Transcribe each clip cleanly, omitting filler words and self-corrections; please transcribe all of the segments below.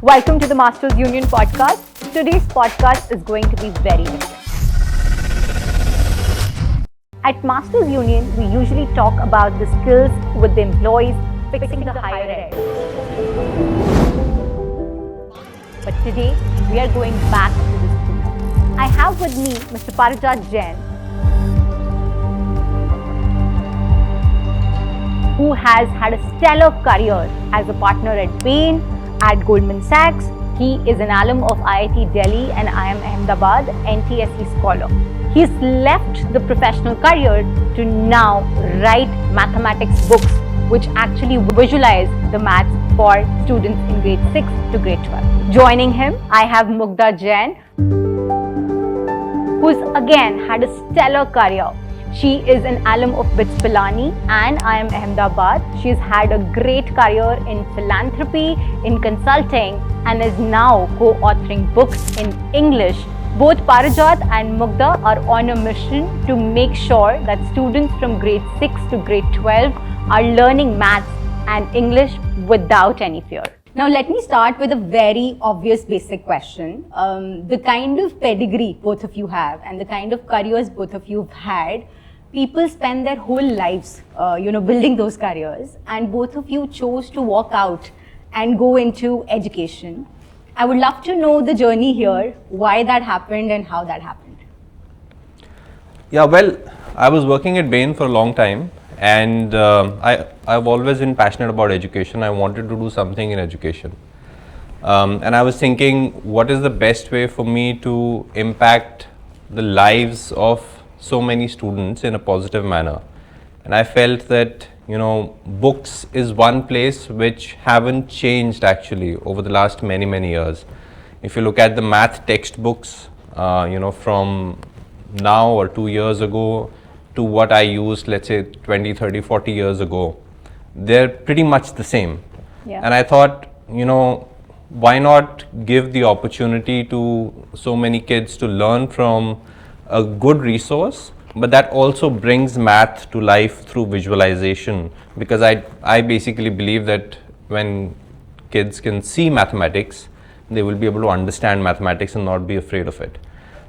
Welcome to the Masters Union podcast. Today's podcast is going to be very different. At Masters Union, we usually talk about the skills with the employees fixing the higher ed. But today, we are going back to the students. I have with me Mr. Parijat Jain, who has had a stellar career as a partner at Bain, at Goldman Sachs. He is an alum of IIT Delhi and IIM Ahmedabad NCFSE scholar. He's left the professional career to now write mathematics books which actually visualize the maths for students in grade 6 to grade 12. Joining him, I have Mugdha Jain, who's again had a stellar career. She is an alum of Pilani and IIM Ahmedabad. She's had a great career in philanthropy, in consulting, and is now co-authoring books in English. Both Parijat and Mugdha are on a mission to make sure that students from grade 6 to grade 12 are learning maths and English without any fear. Now let me start with a very obvious basic question. The kind of pedigree both of you have and the kind of careers both of you have had, people spend their whole lives building those careers, and both of you chose to walk out and go into education. I would love to know the journey here, why that happened and how that happened. Yeah, well, I was working at Bain for a long time, and I've always been passionate about education. I wanted to do something in education. And I was thinking, what is the best way for me to impact the lives of so many students in a positive manner? And I felt that, books is one place which haven't changed actually over the last many years. If you look at the math textbooks, from now or 2 years ago to what I used, let's say 20, 30, 40 years ago, they're pretty much the same. Yeah. And I thought, why not give the opportunity to so many kids to learn from a good resource, but that also brings math to life through visualization, because I basically believe that when kids can see mathematics, they will be able to understand mathematics and not be afraid of it.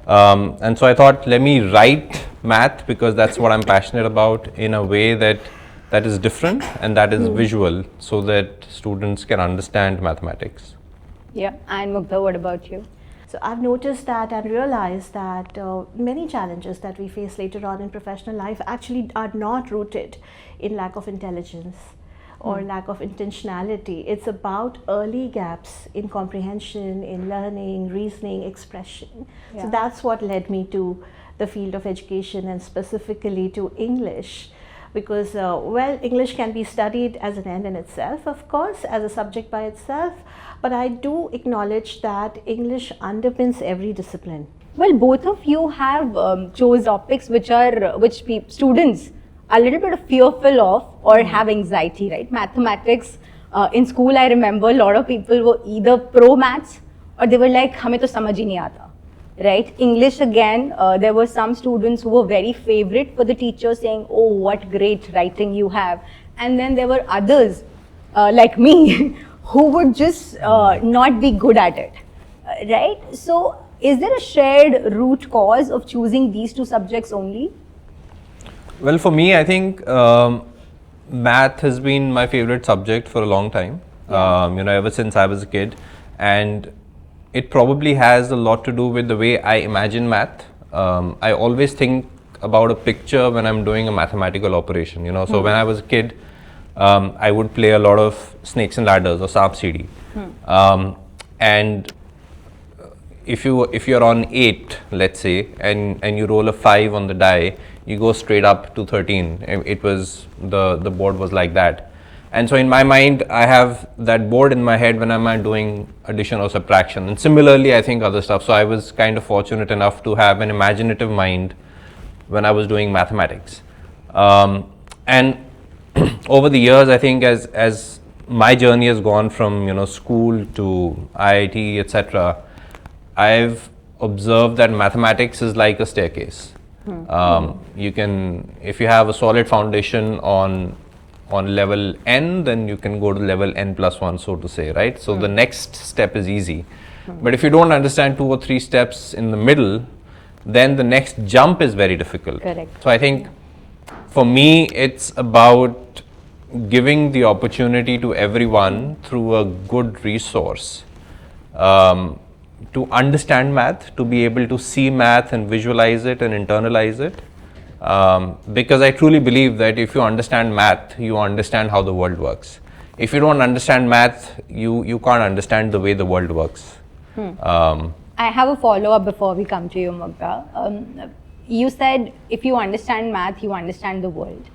And so I thought, let me write math, because that's what I'm passionate about, in a way that is different and that is visual, so that students can understand mathematics. Yeah, and Mugdha, what about you? So I've noticed that and realized that many challenges that we face later on in professional life actually are not rooted in lack of intelligence or lack of intentionality. It's about early gaps in comprehension, in learning, reasoning, expression. Yeah. So that's what led me to the field of education, and specifically to English. Because, English can be studied as an end in itself, of course, as a subject by itself, but I do acknowledge that English underpins every discipline. Well, both of you have chose topics which students are a little bit fearful of or have anxiety, right? Mathematics, in school I remember a lot of people were either pro maths or they were like, hame to samajh hi nahi aata. Right? English again, there were some students who were very favorite for the teacher, saying, oh, what great writing you have. And then there were others, like me, who would just not be good at it. Right? So, is there a shared root cause of choosing these two subjects only? Well, for me, I think math has been my favorite subject for a long time, ever since I was a kid. And it probably has a lot to do with the way I imagine math. I always think about a picture when I'm doing a mathematical operation, So when I was a kid, I would play a lot of snakes and ladders or S.A.R.P. And if you're on 8, let's say, and you roll a 5 on the die, you go straight up to 13. It was, the board was like that. And so in my mind, I have that board in my head when I'm doing addition or subtraction. And similarly, I think other stuff. So I was kind of fortunate enough to have an imaginative mind when I was doing mathematics. And over the years, I think as my journey has gone from, school to IIT, etc., I've observed that mathematics is like a staircase. You can, if you have a solid foundation on on level n, then you can go to level n plus 1, so to say, right? So the next step is easy. But if you don't understand 2 or 3 steps in the middle, then the next jump is very difficult. Correct. So I think for me, it's about giving the opportunity to everyone through a good resource to understand math, to be able to see math and visualize it and internalize it. Because I truly believe that if you understand math, you understand how the world works. If you don't understand math, you can't understand the way the world works. I have a follow-up before we come to you, Mugdha. You said if you understand math, you understand the world.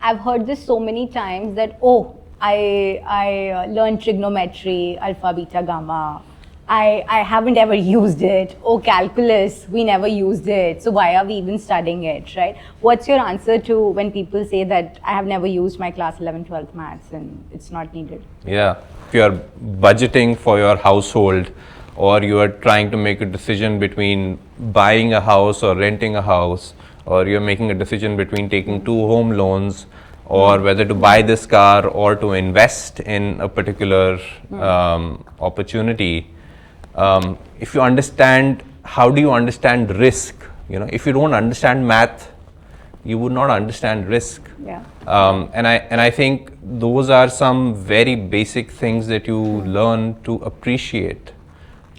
I've heard this so many times that, oh, I learned trigonometry, alpha, beta, gamma. I haven't ever used it. Oh, calculus, we never used it. So why are we even studying it, right? What's your answer to when people say that I have never used my class 11, 12 maths and it's not needed? Yeah, if you are budgeting for your household, or you are trying to make a decision between buying a house or renting a house, or you're making a decision between taking 2 home loans, or whether to buy this car or to invest in a particular opportunity. If you understand, how do you understand risk? You know, if you don't understand math, you would not understand risk. Yeah. And I think those are some very basic things that you learn to appreciate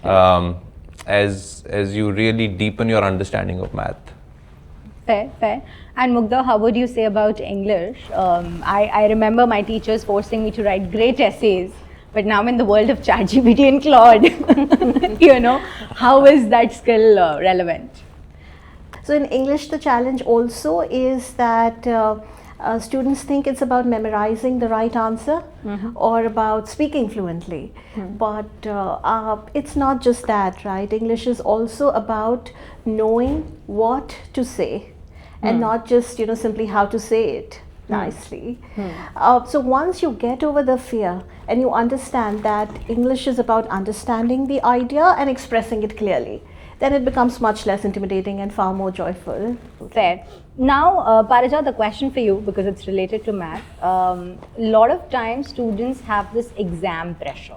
as you really deepen your understanding of math. Fair. And Mugdha, how would you say about English? I remember my teachers forcing me to write great essays, but now in the world of ChatGPT and Claude, you know, how is that skill relevant? So in English, the challenge also is that students think it's about memorizing the right answer or about speaking fluently. But it's not just that, right? English is also about knowing what to say and not just, you know, simply how to say it nicely. So once you get over the fear and you understand that English is about understanding the idea and expressing it clearly, then it becomes much less intimidating and far more joyful. Fair. Now, Parijat, the question for you, because it's related to math, a lot of times students have this exam pressure,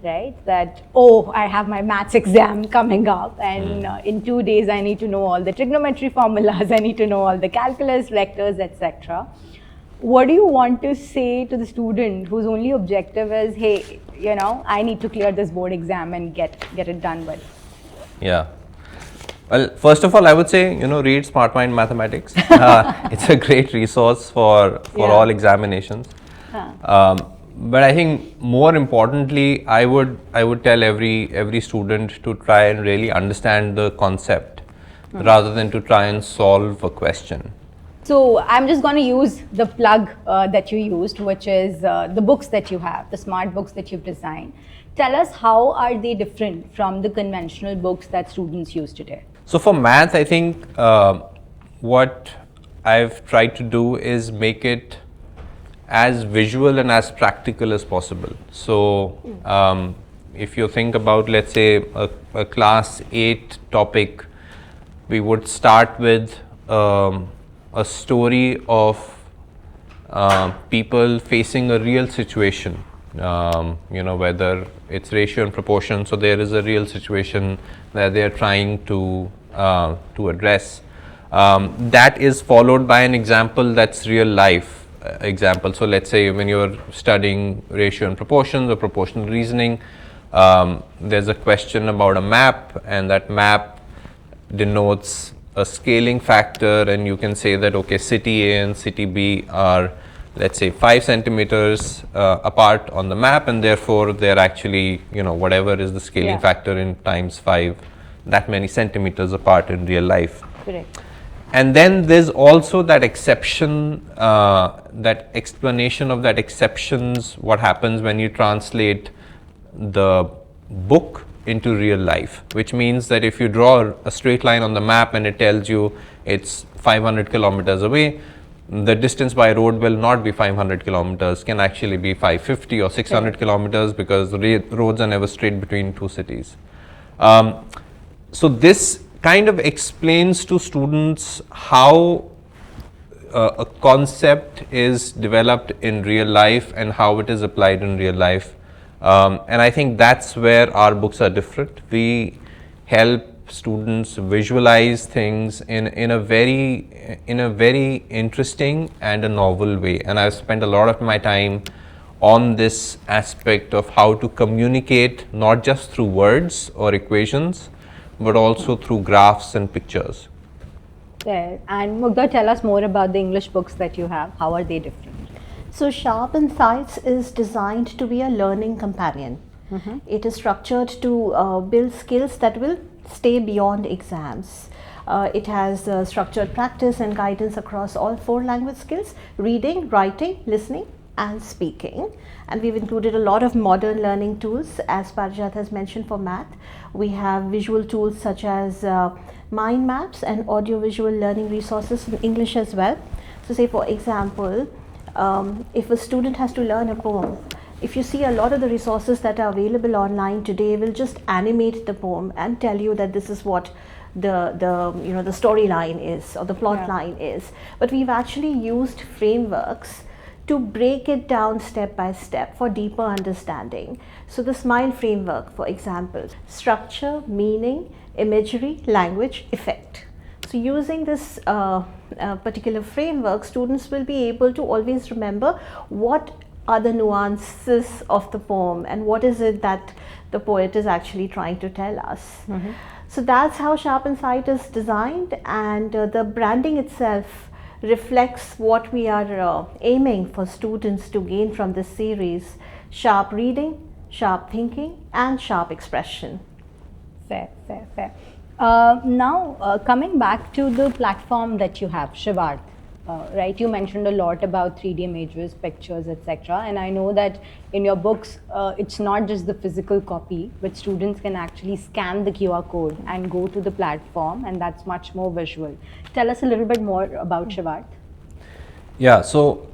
right? That, oh, I have my maths exam coming up and in 2 days I need to know all the trigonometry formulas, I need to know all the calculus, vectors, etc. What do you want to say to the student whose only objective is, hey, you know, I need to clear this board exam and get it done with? Yeah. Well, first of all, I would say, you know, read Smart Mind Mathematics. It's a great resource for all examinations. But I think more importantly, I would tell every student to try and really understand the concept rather than to try and solve a question. So I'm just going to use the plug that you used, which is the books that you have, the smart books that you've designed. Tell us, how are they different from the conventional books that students use today? So for math, I think what I've tried to do is make it as visual and as practical as possible. So if you think about, let's say, a class 8 topic, we would start with a story of people facing a real situation. You know, whether it's ratio and proportion, so there is a real situation that they are trying to address. That is followed by an example that's real life example. So let's say when you're studying ratio and proportions or proportional reasoning, there's a question about a map, and that map denotes a scaling factor, and you can say that, okay, city A and city B are, let's say, 5 centimeters apart on the map, and therefore they're actually, you know, whatever is the scaling factor in times 5, that many centimeters apart in real life. Correct. And then there's also that exception, that explanation of that exceptions, what happens when you translate the book into real life, which means that if you draw a straight line on the map and it tells you it's 500 kilometers away, the distance by road will not be 500 kilometers, can actually be 550 or 600 kilometers, because the roads are never straight between 2 cities. So this kind of explains to students how a concept is developed in real life and how it is applied in real life. And I think that's where our books are different. We help students visualize things in a very interesting and a novel way. And I've spent a lot of my time on this aspect of how to communicate not just through words or equations, but also through graphs and pictures. There. And Mugdha, tell us more about the English books that you have. How are they different? So Sharp Insights is designed to be a learning companion. It is structured to build skills that will stay beyond exams. It has structured practice and guidance across all 4 language skills: reading, writing, listening and speaking. And we've included a lot of modern learning tools, as Parijat has mentioned. For math, we have visual tools such as mind maps and audio-visual learning resources in English as well. So say for example, if a student has to learn a poem, if you see a lot of the resources that are available online today will just animate the poem and tell you that this is what the storyline is or the plot line is. But we've actually used frameworks to break it down step by step for deeper understanding. So the SMILE framework, for example: structure, meaning, imagery, language, effect. So using this particular framework, students will be able to always remember what are the nuances of the poem and what is it that the poet is actually trying to tell us. So that's how Sharp Insight is designed, and the branding itself reflects what we are aiming for students to gain from this series: sharp reading, sharp thinking and sharp expression. Fair. Now, coming back to the platform that you have, S.H.A.R.P, right? You mentioned a lot about 3D images, pictures, etc. And I know that in your books, it's not just the physical copy, but students can actually scan the QR code and go to the platform, and that's much more visual. Tell us a little bit more about S.H.A.R.P. Yeah, so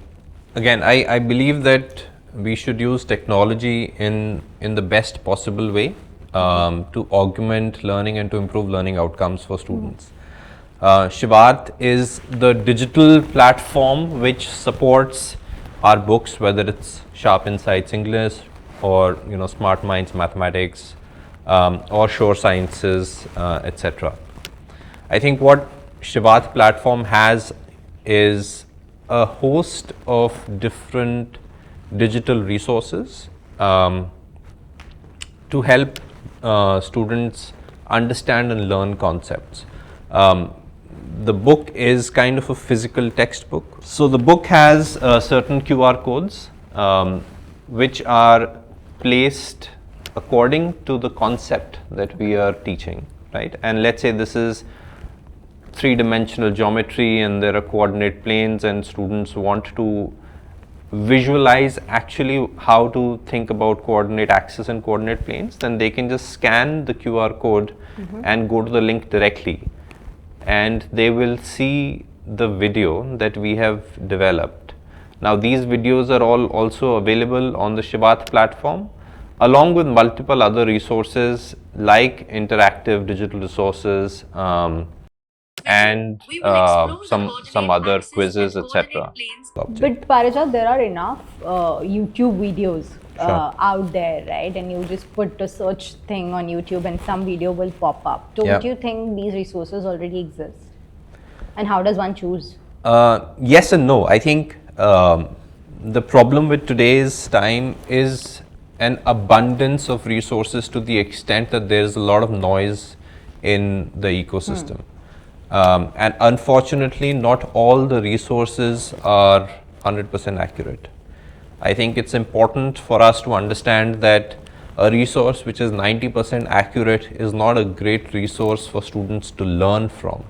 again, I believe that we should use technology in the best possible way to augment learning and to improve learning outcomes for students. S.H.A.R.P is the digital platform which supports our books, whether it's Sharp Insights English or Smart Minds Mathematics or Shore Sciences, etc. I think what S.H.A.R.P platform has is a host of different digital resources to help students understand and learn concepts. The book is kind of a physical textbook. So the book has certain QR codes which are placed according to the concept that we are teaching, right? And let's say this is 3-dimensional geometry and there are coordinate planes, and students want to visualize actually how to think about coordinate axis and coordinate planes, then they can just scan the QR code and go to the link directly, and they will see the video that we have developed. Now these videos are all also available on the S.H.A.R.P platform, along with multiple other resources like interactive digital resources and some other quizzes, etc. But Parijat, there are enough YouTube videos out there, right? And you just put a search thing on YouTube and some video will pop up. Don't you think these resources already exist? And how does one choose? Yes and no. I think the problem with today's time is an abundance of resources to the extent that there is a lot of noise in the ecosystem. And unfortunately, not all the resources are 100% accurate. I think it's important for us to understand that a resource which is 90% accurate is not a great resource for students to learn from.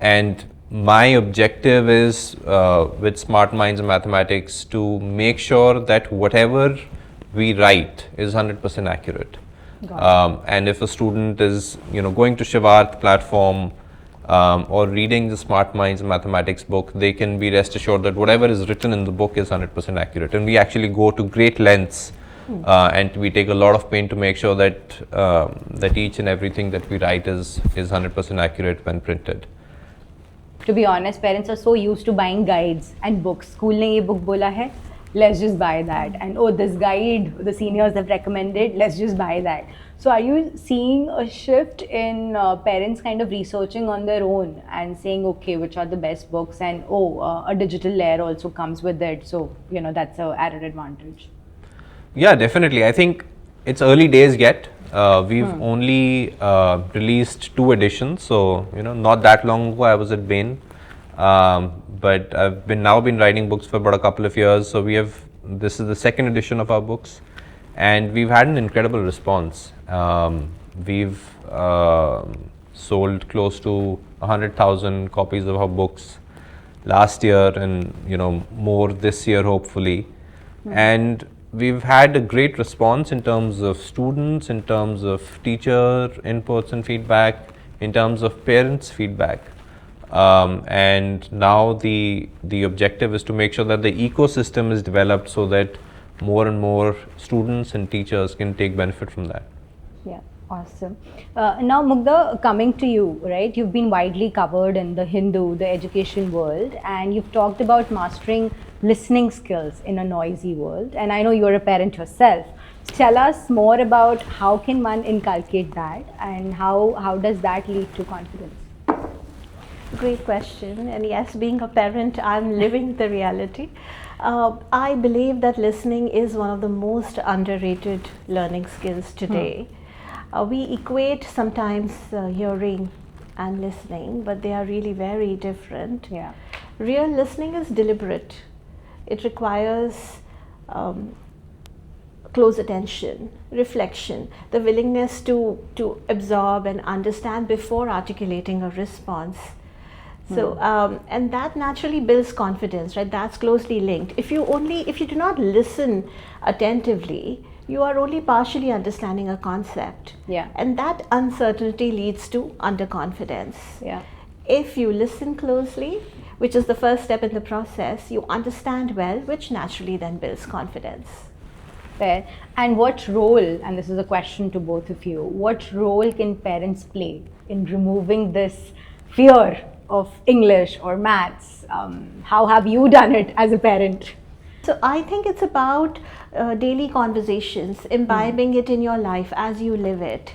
And my objective is with Smart Minds Mathematics to make sure that whatever we write is 100% accurate. And if a student is going to S.H.A.R.P platform or reading the Smart Minds Mathematics book, they can be rest assured that whatever is written in the book is 100% accurate. And we actually go to great lengths and we take a lot of pain to make sure that that each and everything that we write is 100% accurate when printed. To be honest, parents are so used to buying guides and books. School ne ye book bola hai, let's just buy that. And oh, this guide the seniors have recommended, let's just buy that. So are you seeing a shift in parents kind of researching on their own and saying, okay, which are the best books, and a digital layer also comes with it, so that's a added advantage? Yeah, definitely. I think it's early days yet. We've only released 2 editions, so not that long ago I was at Bain, but I've now been writing books for about a couple of years. So this is the 2nd edition of our books, and we've had an incredible response. We've sold close to 100,000 copies of our books last year, and more this year hopefully, and we've had a great response in terms of students, in terms of teacher inputs and feedback, in terms of parents' feedback. And now the objective is to make sure that the ecosystem is developed so that more and more students and teachers can take benefit from that. Yeah, awesome. Now, Mugdha, coming to you, right? You've been widely covered in the Hindu, the education world, and you've talked about mastering listening skills in a noisy world. And I know you're a parent yourself. Tell us more about how can one inculcate that, and how does that lead to confidence? Great question. And yes, being a parent, I'm living the reality. I believe that listening is one of the most underrated learning skills today. We equate sometimes hearing and listening, but they are really very different. Yeah. Real listening is deliberate. It requires close attention, reflection, the willingness to absorb and understand before articulating a response. So, and that naturally builds confidence, right? That's closely linked. If you do not listen attentively, you are only partially understanding a concept. Yeah. And that uncertainty leads to underconfidence. Yeah. If you listen closely, which is the first step in the process, you understand well, which naturally then builds confidence. Fair. And what role, and this is a question to both of you, what role can parents play in removing this fear of English or maths? How have you done it as a parent? So I think it's about daily conversations, imbibing it in your life as you live it.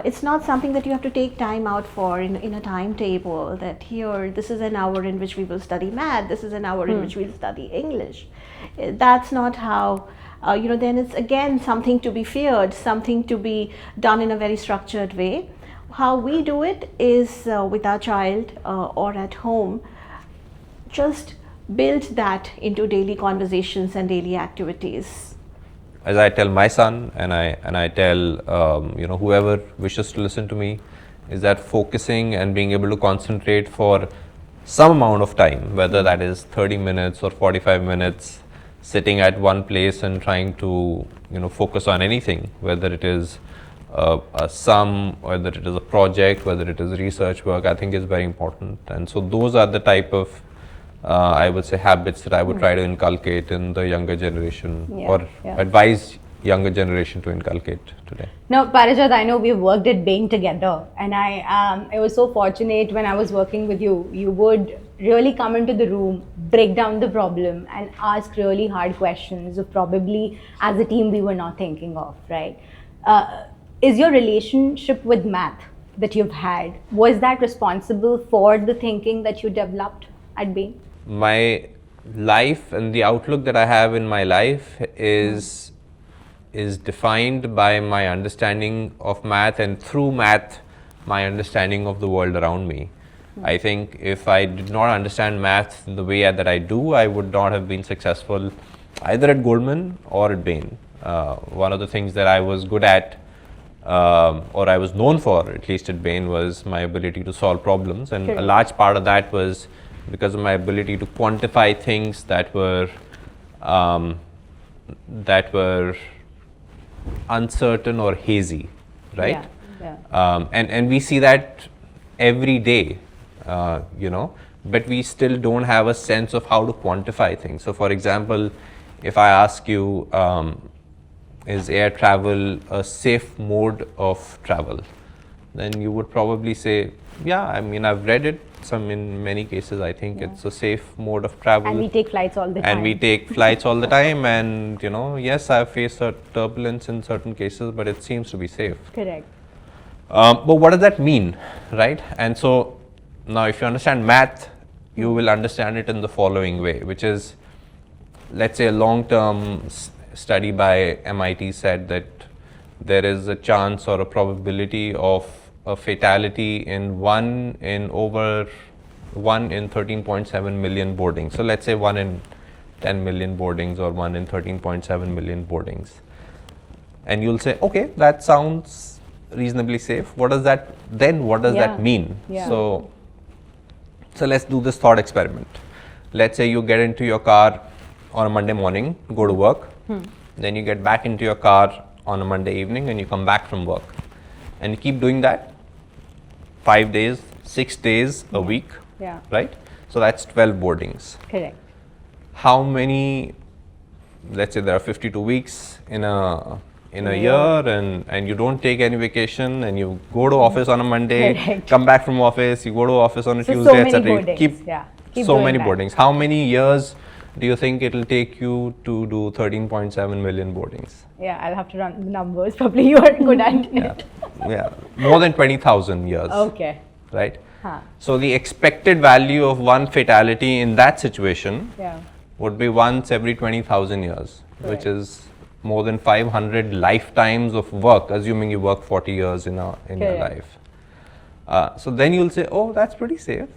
It's not something that you have to take time out for in a timetable, that here, this is an hour in which we will study math, this is an hour in which we'll study English. That's not how, then it's again something to be feared, something to be done in a very structured way. How we do it is with our child or at home, just build that into daily conversations and daily activities. As I tell my son, and I tell whoever wishes to listen to me, is that focusing and being able to concentrate for some amount of time, whether that is 30 minutes or 45 minutes, sitting at one place and trying to focus on anything, whether it is a sum, whether it is a project, whether it is research work, I think is very important. And so those are the type of I would say habits that I would try to inculcate in the younger generation, advise younger generation to inculcate today. Now, Parijat, I know we've worked at Bain together, and I was so fortunate when I was working with you. You would really come into the room, break down the problem, and ask really hard questions of probably as a team we were not thinking of, right? Is your relationship with math that you've had, was that responsible for the thinking that you developed at Bain? My life and the outlook that I have in my life is defined by my understanding of math, and through math, my understanding of the world around me. I think if I did not understand math the way that I do, I would not have been successful either at Goldman or at Bain. One of the things that I was good at, or I was known for, at least at Bain, was my ability to solve problems, and a large part of that was because of my ability to quantify things that were uncertain or hazy, right? And we see that every day, but we still don't have a sense of how to quantify things. So for example, if I ask you, is air travel a safe mode of travel? Then you would probably say Yeah, I mean, I've read it. In many cases, I think it's a safe mode of travel. And we take flights all the time. And we take flights all the time. And, yes, I've faced a turbulence in certain cases, but it seems to be safe. Correct. But what does that mean, right? And so now if you understand math, you will understand it in the following way, which is, let's say a long-term study by MIT said that there is a chance or a probability of a fatality in 1 in 13.7 million boardings. So let's say 1 in 10 million boardings or 1 in 13.7 million boardings. And you'll say, okay, that sounds reasonably safe. What does that mean? Yeah. So let's do this thought experiment. Let's say you get into your car on a Monday morning, go to work, then you get back into your car on a Monday evening and you come back from work. And you keep doing that 5 days, 6 days a week, Yeah. right? So that's 12 boardings. Correct. How many, let's say there are 52 weeks in a year, and you don't take any vacation, and you go to office on a Monday, Correct. come back from office, you go to office on a So Tuesday, many etc. You boardings, keep keep so doing many that. boardings. How many years do you think it will take you to do 13.7 million boardings? Yeah, I'll have to run the numbers. Probably you are good at it. Yeah, more than 20,000 years. Okay. Right? Huh. So the expected value of one fatality in that situation Yeah. would be once every 20,000 years, which Correct. is more than 500 lifetimes of work, assuming you work 40 years in your Correct. life. So then you'll say, oh, that's pretty safe,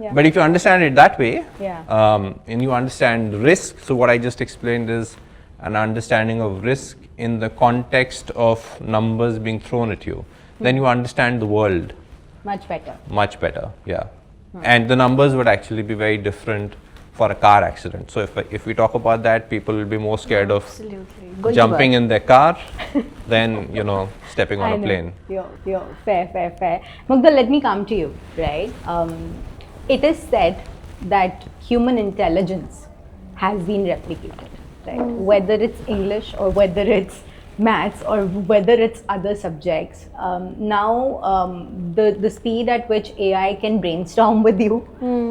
Yeah. But if you understand it that way, Yeah. and you understand risk, so what I just explained is an understanding of risk in the context of numbers being thrown at you, then you understand the world Much better. much better, yeah. And the numbers would actually be very different for a car accident. So if we talk about that, people will be more scared of Absolutely. Going to jumping work. in their car than stepping on I a know. plane. Yo, fair. Mugdha, let me come to you, right? It is said that human intelligence has been replicated, right? Whether it's English or whether it's maths or whether it's other subjects. Now, the speed at which AI can brainstorm with you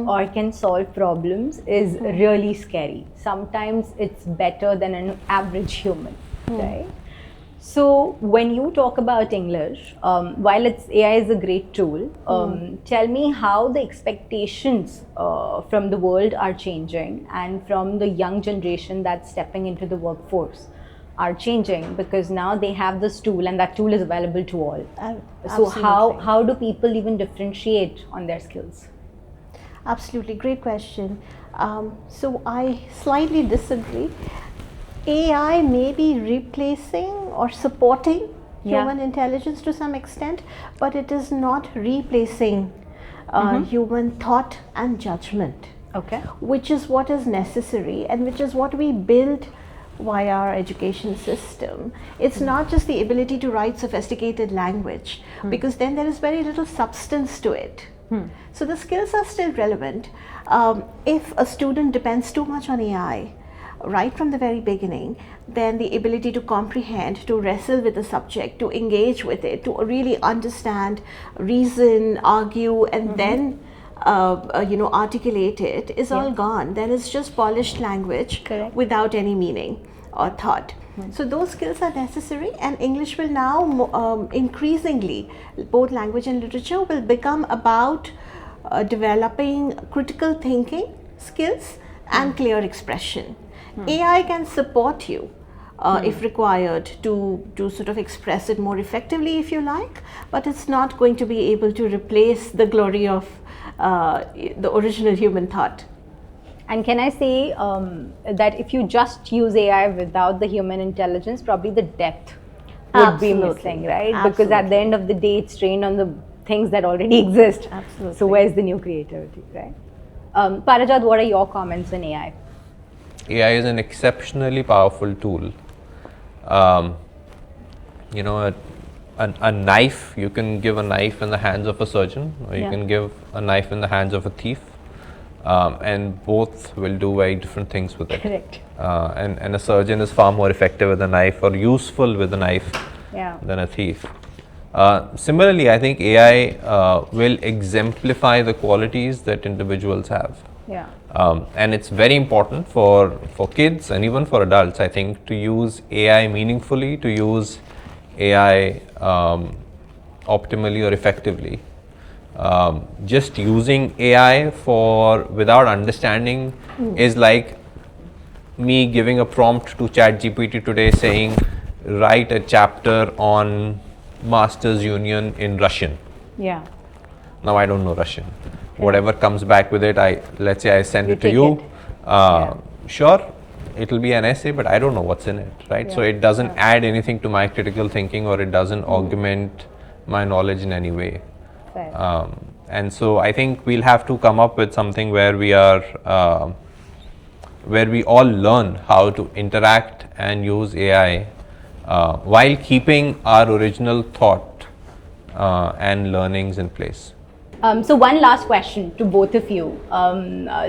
or can solve problems is really scary. Sometimes it's better than an average human, right? So when you talk about English, while AI is a great tool, tell me how the expectations from the world are changing and from the young generation that's stepping into the workforce are changing, because now they have this tool and that tool is available to all. So Absolutely. how do people even differentiate on their skills? Absolutely, great question. So I slightly disagree. AI may be replacing or supporting human intelligence to some extent, but it is not replacing human thought and judgment, Okay. which is what is necessary and which is what we build via our education system. It's not just the ability to write sophisticated language, because then there is very little substance to it. So the skills are still relevant. If a student depends too much on AI right from the very beginning, then the ability to comprehend, to wrestle with the subject, to engage with it, to really understand, reason, argue, and then articulate it is all gone. Then it's just polished language Correct. without any meaning or thought. So those skills are necessary, and English will now increasingly, both language and literature will become about developing critical thinking skills and clear expression. AI can support you if required to sort of express it more effectively, if you like, but it's not going to be able to replace the glory of the original human thought. And can I say that if you just use AI without the human intelligence, probably the depth would be Absolutely. missing, right? Because at the Absolutely. end of the day, it's trained on the things that already exist. Absolutely. So where's the new creativity, right? Parijat, what are your comments on AI? AI is an exceptionally powerful tool. A knife, you can give a knife in the hands of a surgeon, or you can give a knife in the hands of a thief, and both will do very different things with it. Correct. And a surgeon is far more effective with a knife or useful with a knife Yeah. than a thief. Similarly, I think AI will exemplify the qualities that individuals have. Yeah. And it's very important for kids and even for adults, I think, to use AI meaningfully, to use AI optimally or effectively. Just using AI without understanding is like me giving a prompt to ChatGPT today saying, write a chapter on Masters Union in Russian. Yeah. Now I don't know Russian. Whatever comes back with it, let's say I send it to take you. it. Sure, it'll be an essay, but I don't know what's in it, right? So Yeah. it doesn't add anything to my critical thinking, or it doesn't augment my knowledge in any way. Fair. And so I think we'll have to come up with something where we all learn how to interact and use AI while keeping our original thought and learnings in place. So one last question to both of you.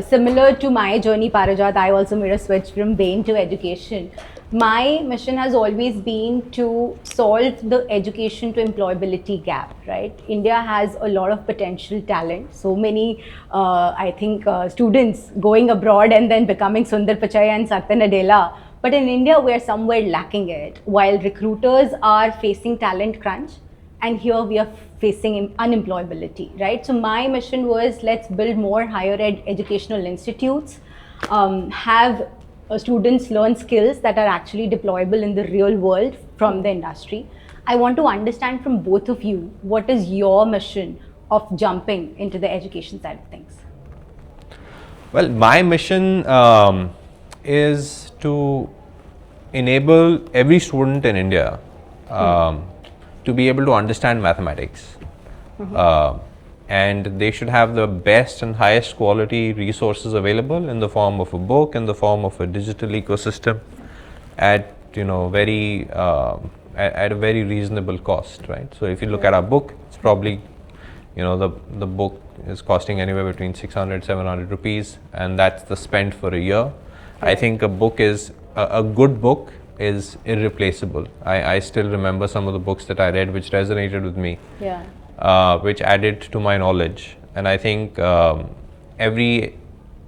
Similar to my journey, Parijat, I also made a switch from Bain to education. My mission has always been to solve the education to employability gap, right? India has a lot of potential talent. So many, I think, students going abroad and then becoming Sundar Pichai and Satya Nadella. But in India, we're somewhere lacking it. While recruiters are facing talent crunch, and here we are facing unemployability, right? So my mission was, let's build more higher educational institutes, have students learn skills that are actually deployable in the real world from the industry. I want to understand from both of you, what is your mission of jumping into the education side of things? Well, my mission is to enable every student in India to be able to understand mathematics. And they should have the best and highest quality resources available in the form of a book, in the form of a digital ecosystem, at at a very reasonable cost, right? So if you look at our book, it's probably, the book is costing anywhere between 600, 700 rupees, and that's the spend for a year. I think a good book is irreplaceable. I still remember some of the books that I read which resonated with me, which added to my knowledge. And I think every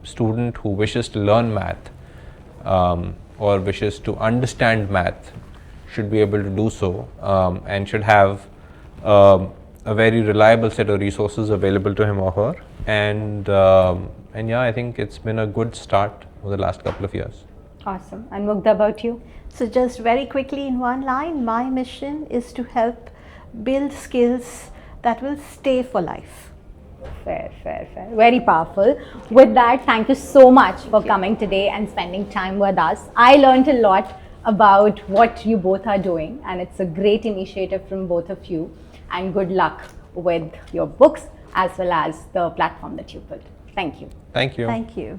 student who wishes to learn math or wishes to understand math should be able to do so, and should have a very reliable set of resources available to him or her. And yeah, I think it's been a good start over the last couple of years. Awesome. And Mugdha, about you? So just very quickly in one line, my mission is to help build skills that will stay for life. Fair. Very powerful. With that, thank you so much for coming today and spending time with us. I learned a lot about what you both are doing, and it's a great initiative from both of you. And good luck with your books as well as the platform that you built. Thank you. Thank you. Thank you.